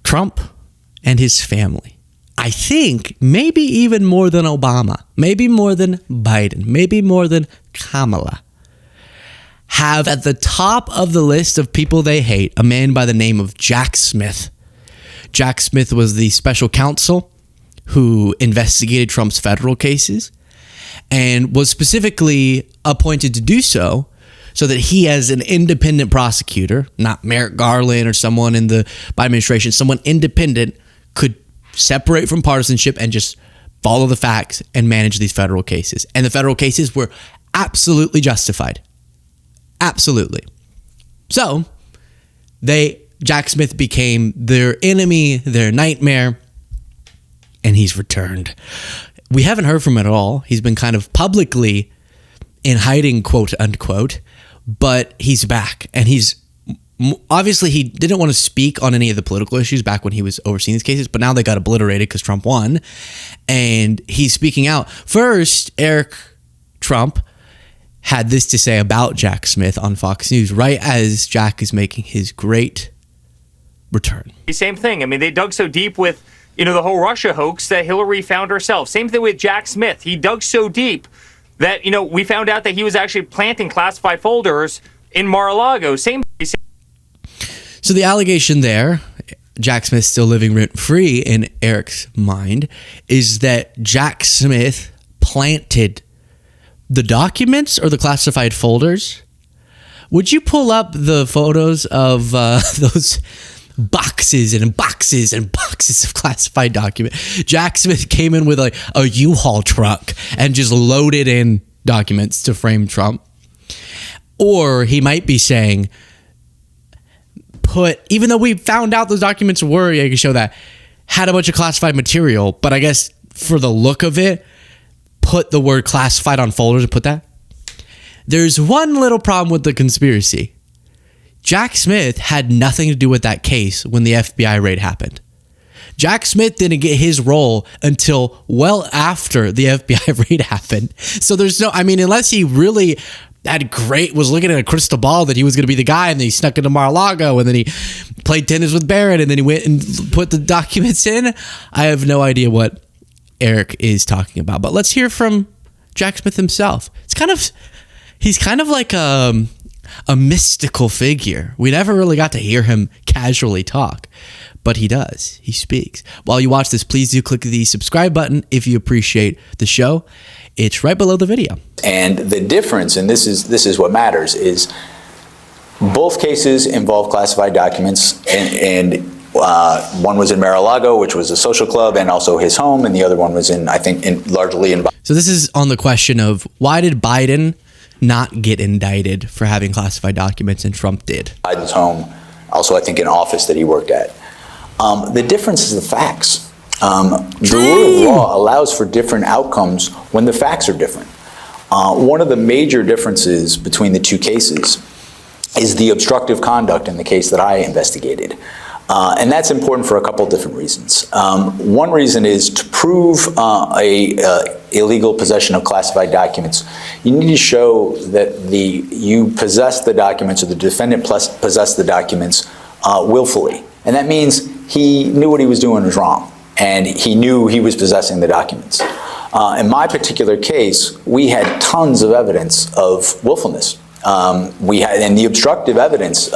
Trump and his family, I think maybe even more than Obama, maybe more than Biden, maybe more than Kamala, have at the top of the list of people they hate a man by the name of Jack Smith. Jack Smith was the special counsel who investigated Trump's federal cases and was specifically appointed to do so that he, as an independent prosecutor, not Merrick Garland or someone in the Biden administration, someone independent, could separate from partisanship and just follow the facts and manage these federal cases. And the federal cases were absolutely justified. Absolutely. So Jack Smith became their enemy, their nightmare, and he's returned. We haven't heard from him at all. He's been kind of publicly in hiding, quote unquote, but he's back. And obviously he didn't want to speak on any of the political issues back when he was overseeing these cases, but now they got obliterated because Trump won. And he's speaking out. First, Eric Trump had this to say about Jack Smith on Fox News right as Jack is making his great return. Same thing. I mean, they dug so deep with, the whole Russia hoax that Hillary found herself. Same thing with Jack Smith. He dug so deep that, we found out that he was actually planting classified folders in Mar-a-Lago. So the allegation there, Jack Smith still living rent-free in Eric's mind, is that Jack Smith planted the documents or the classified folders. Would you pull up the photos of those boxes and boxes and boxes of classified documents? Jack Smith came in with a U-Haul truck and just loaded in documents to frame Trump. Or he might be saying, even though we found out those documents were, I can show that, had a bunch of classified material, but I guess for the look of it, put the word classified on folders and put that. There's one little problem with the conspiracy. Jack Smith had nothing to do with that case when the FBI raid happened. Jack Smith didn't get his role until well after the FBI raid happened. So there's unless he really was looking at a crystal ball that he was going to be the guy, and then he snuck into Mar-a-Lago, and then he played tennis with Barrett, and then he went and put the documents in. I have no idea what Eric is talking about, but let's hear from Jack Smith himself. He's kind of like a mystical figure. We never really got to hear him casually talk, but he does. He speaks. While you watch this, please do click the subscribe button if you appreciate the show. It's right below the video. And the difference, and this is what matters, is both cases involve classified documents, and one was in Mar-a-Lago, which was a social club, and also his home, and the other one was largely in. So this is on the question of why did Biden not get indicted for having classified documents and Trump did? Biden's home, also I think an office that he worked at. The difference is the facts. The rule of law allows for different outcomes when the facts are different. One of the major differences between the two cases is the obstructive conduct in the case that I investigated. And that's important for a couple different reasons. One reason is to prove illegal possession of classified documents, you need to show that you possess the documents, or the defendant possessed the documents willfully. And that means he knew what he was doing was wrong, and he knew he was possessing the documents. In my particular case, we had tons of evidence of willfulness. And the obstructive evidence,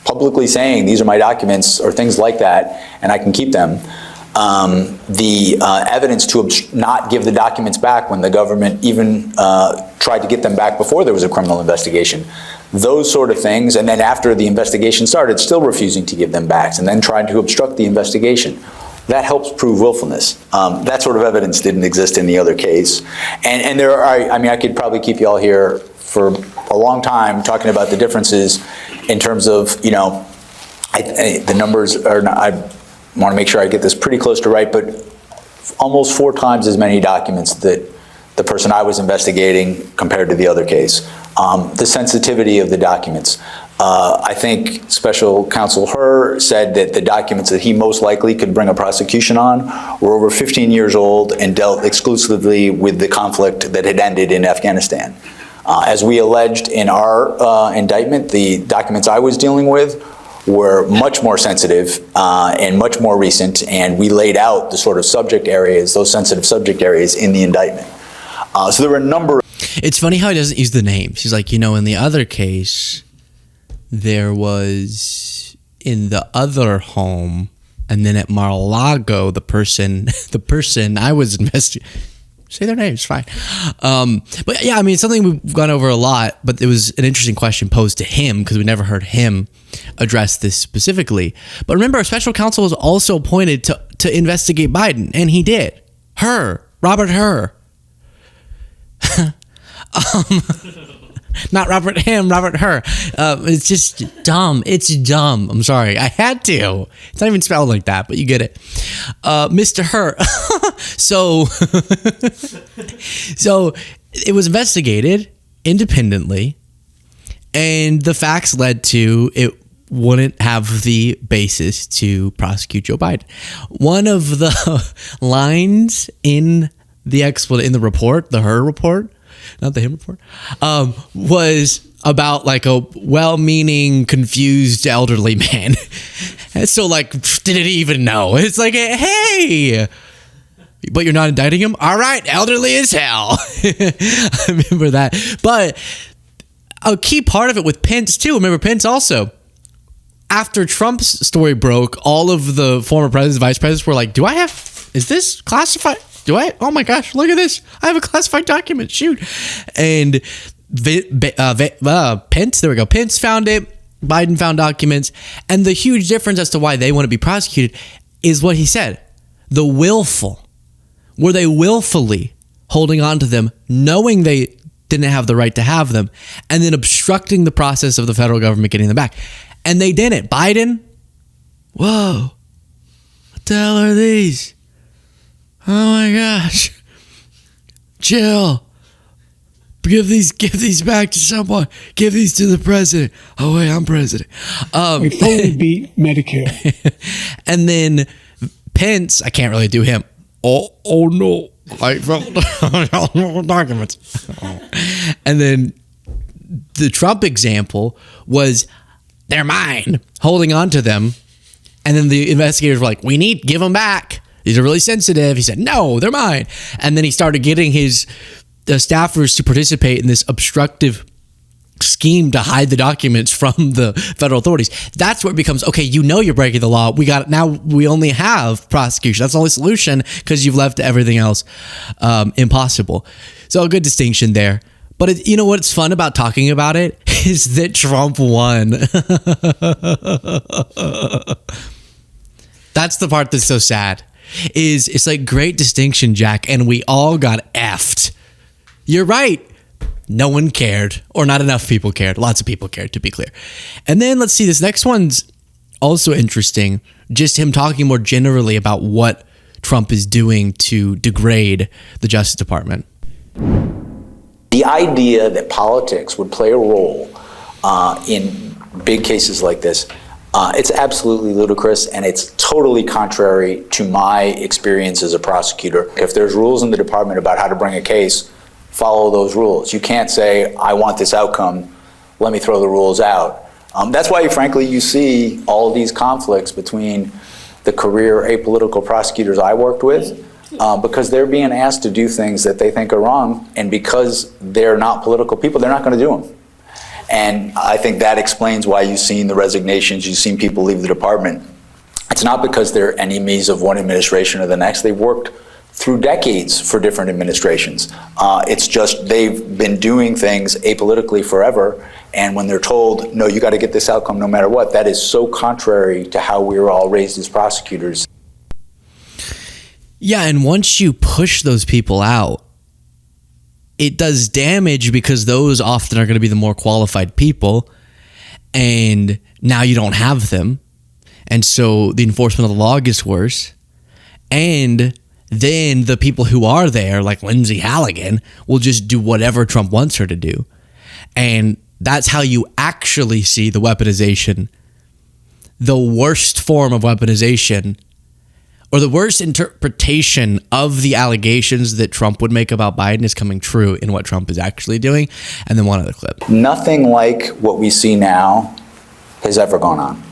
publicly saying these are my documents or things like that, and I can keep them. The evidence to not give the documents back when the government even tried to get them back before there was a criminal investigation. Those sort of things, and then after the investigation started, still refusing to give them back, and then trying to obstruct the investigation. That helps prove willfulness. That sort of evidence didn't exist in the other case. And there are, I could probably keep you all here for a long time talking about the differences in terms of, the numbers are not, I want to make sure I get this pretty close to right, but almost 4 times as many documents that the person I was investigating compared to the other case. The sensitivity of the documents. I think Special Counsel Hur said that the documents that he most likely could bring a prosecution on were over 15 years old and dealt exclusively with the conflict that had ended in Afghanistan. As we alleged in our indictment, the documents I was dealing with were much more sensitive and much more recent, and we laid out the sort of subject areas, those sensitive subject areas, in the indictment. So there were a number. It's funny how he doesn't use the names. He's like, in the other case, there was in the other home, and then at Mar-a-Lago, the person I was investigating. Say their names, fine. But yeah, it's something we've gone over a lot, but it was an interesting question posed to him because we never heard him address this specifically. But remember, a special counsel was also appointed to investigate Biden, and he did. Robert Hur. Not Robert Him, Robert Hur. It's just dumb. It's dumb. I'm sorry. I had to. It's not even spelled like that, but you get it. Mr. Hur. So it was investigated independently, and the facts led to it wouldn't have the basis to prosecute Joe Biden. One of the lines in the report, the Hur report, not the him report, was about like a well-meaning, confused elderly man. And so didn't even know. It's like, hey, but you're not indicting him? All right, elderly as hell. I remember that. But a key part of it with Pence too. Remember Pence also. After Trump's story broke, all of the former presidents, vice presidents were like, is this classified? Oh my gosh, look at this. I have a classified document. Shoot. And Pence, there we go. Pence found it. Biden found documents. And the huge difference as to why they want to be prosecuted is what he said. The willful. Were they willfully holding on to them, knowing they didn't have the right to have them, and then obstructing the process of the federal government getting them back? And they didn't. Biden, whoa, what the hell are these? Oh my gosh. Jill, give these back to someone. Give these to the president. Oh wait, I'm president. We fully beat Medicare. And then Pence, I can't really do him. Oh no. I found documents. And then the Trump example was they're mine, holding on to them. And then the investigators were like, give them back. These are really sensitive. He said, no, they're mine. And then he started getting the staffers to participate in this obstructive scheme to hide the documents from the federal authorities. That's where it becomes, okay, you're breaking the law. We only have prosecution. That's the only solution because you've left everything else impossible. So a good distinction there. But what's fun about talking about it is that Trump won. That's the part that's so sad. It's like great distinction, Jack, and we all got effed. You're right. No one cared, or not enough people cared. Lots of people cared, to be clear. And then let's see, this next one's also interesting. Just him talking more generally about what Trump is doing to degrade the Justice Department. The idea that politics would play a role in big cases like this, it's absolutely ludicrous, and it's totally contrary to my experience as a prosecutor. If there's rules in the department about how to bring a case, follow those rules. You can't say, I want this outcome, let me throw the rules out. That's why, frankly, you see all these conflicts between the career apolitical prosecutors I worked with, because they're being asked to do things that they think are wrong, and because they're not political people, they're not going to do them. And I think that explains why you've seen the resignations, you've seen people leave the department. It's not because they're enemies of one administration or the next. They've worked through decades for different administrations. It's just they've been doing things apolitically forever, and when they're told, no, you got to get this outcome no matter what, that is so contrary to how we were all raised as prosecutors. Yeah, and once you push those people out, it does damage because those often are going to be the more qualified people, and now you don't have them, and so the enforcement of the law gets worse, and then the people who are there, like Lindsay Halligan, will just do whatever Trump wants her to do. And that's how you actually see the weaponization. The worst form of weaponization, or the worst interpretation of the allegations that Trump would make about Biden, is coming true in what Trump is actually doing. And then one other clip. Nothing like what we see now has ever gone on.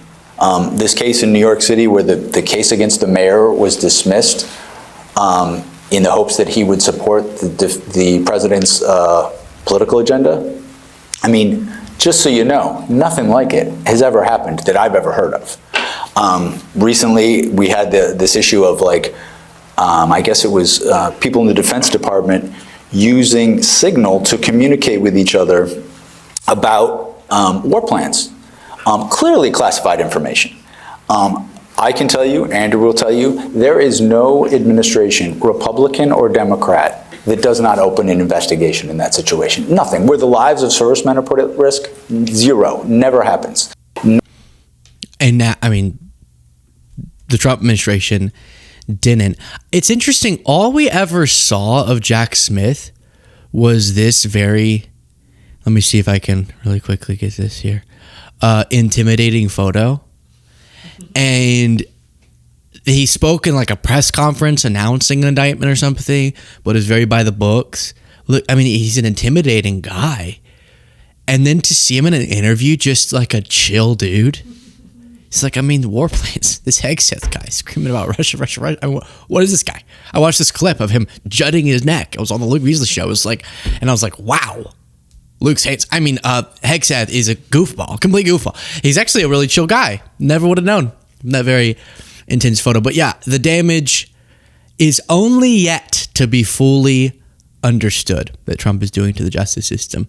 This case in New York City where the case against the mayor was dismissed in the hopes that he would support the president's political agenda. I mean, just so you know, nothing like it has ever happened that I've ever heard of. Recently, we had this issue of like, I guess it was people in the Defense Department using Signal to communicate with each other about war plans. Clearly classified information. I can tell you, Andrew will tell you, there is no administration, Republican or Democrat, that does not open an investigation in that situation. Nothing. Where the lives of servicemen are put at risk, zero. Never happens. And now, I mean, the Trump administration didn't. It's interesting. All we ever saw of Jack Smith was this very, let me see if I can really quickly get this here, intimidating photo. And he spoke in like a press conference announcing an indictment or something, but is very by the books. Look, I mean, he's an intimidating guy. And then to see him in an interview, just like a chill dude. It's like, I mean, war planes, this Hegseth guy screaming about Russia. I mean, what is this guy? I watched this clip of him jutting his neck. It was on the Luke Beasley show. It was like, and I was like, wow. Hegseth is a goofball, complete goofball. He's actually a really chill guy. Never would have known that very intense photo. But yeah, the damage is only yet to be fully understood that Trump is doing to the justice system.